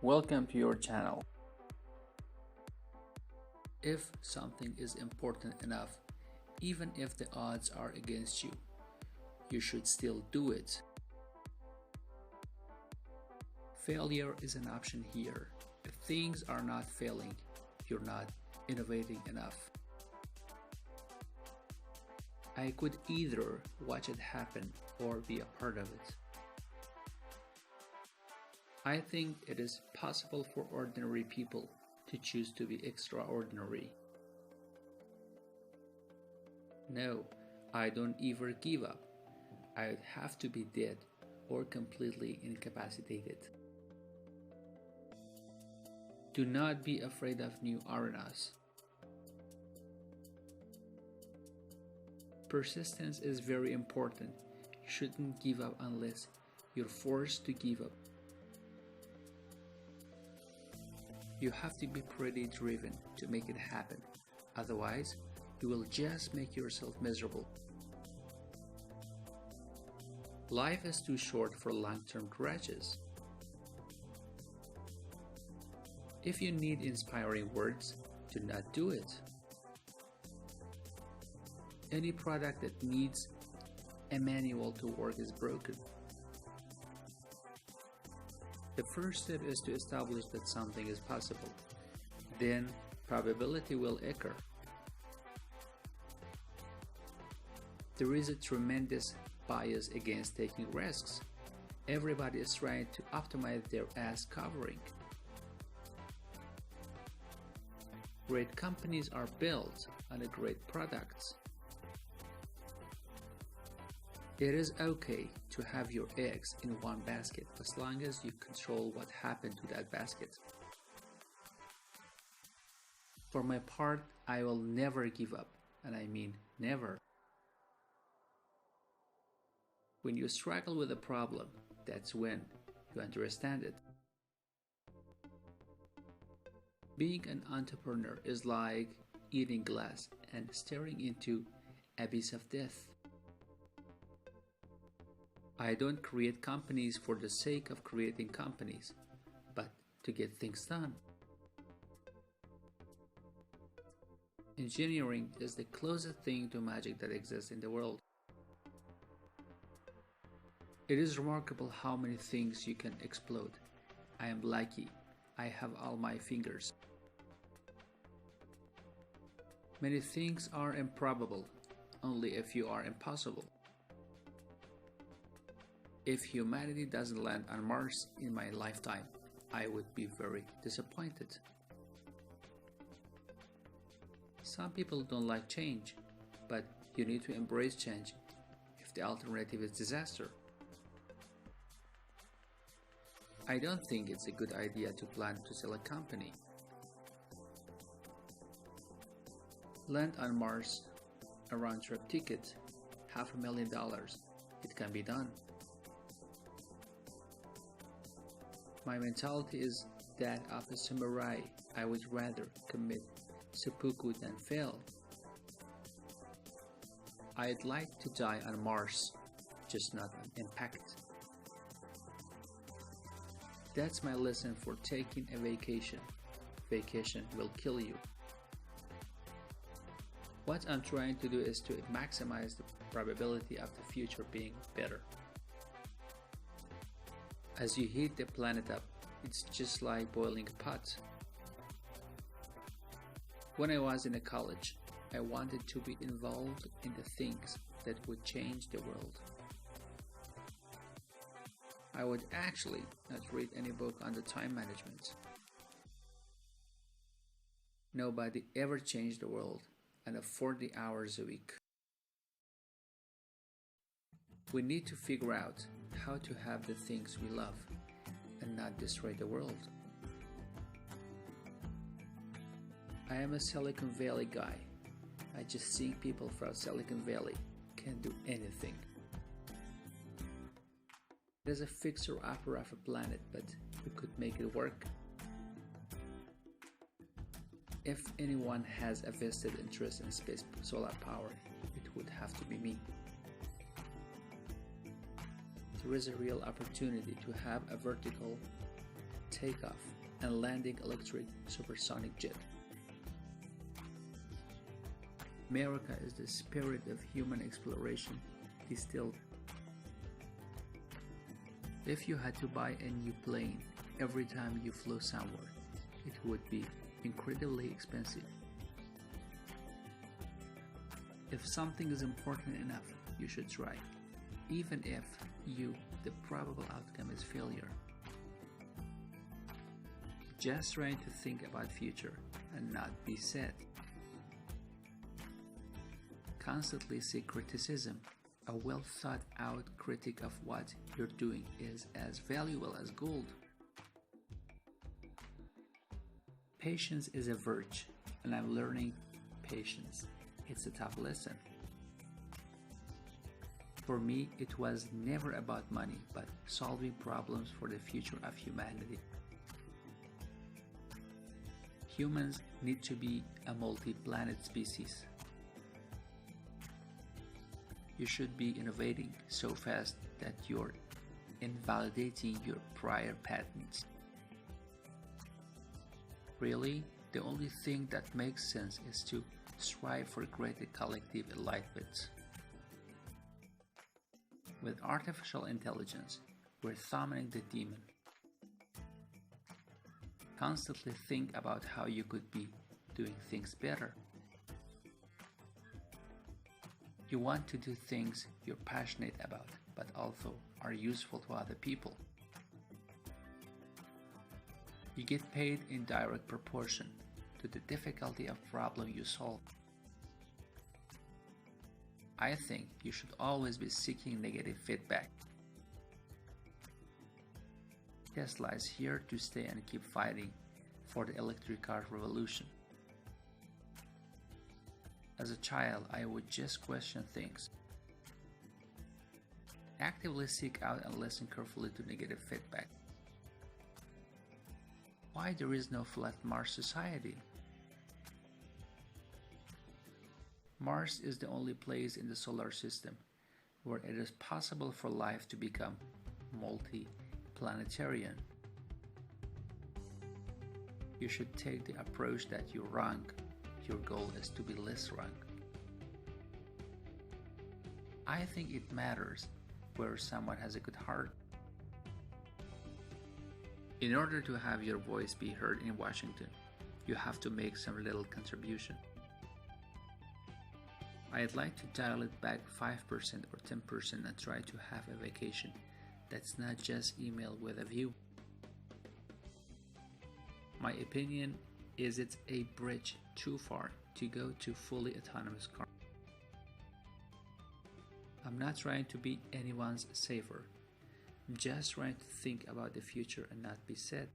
Welcome to your channel. If something is important enough, even if the odds are against you, you should still do it. Failure is an option here. If things are not failing, you're not innovating enough. I could either watch it happen or be a part of it. I think it is possible for ordinary people to choose to be extraordinary. No, I don't ever give up. I would have to be dead or completely incapacitated. Do not be afraid of new arenas. Persistence is very important. You shouldn't give up unless you're forced to give up. You have to be pretty driven to make it happen. Otherwise, you will just make yourself miserable. Life is too short for long-term grudges. If you need inspiring words, do not do it. Any product that needs a manual to work is broken. The first step is to establish that something is possible. Then, probability will occur. There is a tremendous bias against taking risks. Everybody is trying to optimize their ass covering. Great companies are built on great products. It is okay to have your eggs in one basket as long as you control what happened to that basket. For my part, I will never give up, and I mean never. When you struggle with a problem, that's when you understand it. Being an entrepreneur is like eating glass and staring into an abyss of death. I don't create companies for the sake of creating companies, but to get things done. Engineering is the closest thing to magic that exists in the world. It is remarkable how many things you can explode. I am lucky. I have all my fingers. Many things are improbable. Only a few are impossible. If humanity doesn't land on Mars in my lifetime, I would be very disappointed. Some people don't like change, but you need to embrace change if the alternative is disaster. I don't think it's a good idea to plan to sell a company. Land on Mars, a round-trip ticket, $500,000. It can be done. My mentality is that of a samurai. I would rather commit seppuku than fail. I'd like to die on Mars, just not on impact. That's my lesson for taking a vacation. Vacation will kill you. What I'm trying to do is to maximize the probability of the future being better. As you heat the planet up, it's just like boiling a pot. When I was in college, I wanted to be involved in the things that would change the world. I would actually not read any book on the time management. Nobody ever changed the world on 40 hours a week. We need to figure out how to have the things we love and not destroy the world. I am a Silicon Valley guy. I just think people from Silicon Valley can do anything. It is a fixer-upper of a planet, but we could make it work. If anyone has a vested interest in space solar power, it would have to be me. There is a real opportunity to have a vertical takeoff and landing electric supersonic jet. America is the spirit of human exploration distilled. If you had to buy a new plane every time you flew somewhere, it would be incredibly expensive. If something is important enough, you should try, even if the probable outcome is failure. Just try to think about future and not be sad. Constantly seek criticism. A well-thought-out critic of what you're doing is as valuable as gold. Patience is a virtue, and I'm learning patience. It's a tough lesson. For me, it was never about money, but solving problems for the future of humanity. Humans need to be a multi-planet species. You should be innovating so fast that you're invalidating your prior patents. Really, the only thing that makes sense is to strive for greater collective enlightenment. With artificial intelligence, we're summoning the demon. Constantly think about how you could be doing things better. You want to do things you're passionate about, but also are useful to other people. You get paid in direct proportion to the difficulty of problem you solve. I think you should always be seeking negative feedback. Tesla is here to stay and keep fighting for the electric car revolution. As a child, I would just question things. Actively seek out and listen carefully to negative feedback. Why there is no flat Mars society? Mars is the only place in the solar system where it is possible for life to become multi-planetarian. You should take the approach that you're wrong. Your goal is to be less wrong. I think it matters whether someone has a good heart. In order to have your voice be heard in Washington, you have to make some little contribution. I'd like to dial it back 5% or 10% and try to have a vacation that's not just email with a view. My opinion is it's a bridge too far to go to fully autonomous car. I'm not trying to be anyone's savior. I'm just trying to think about the future and not be sad.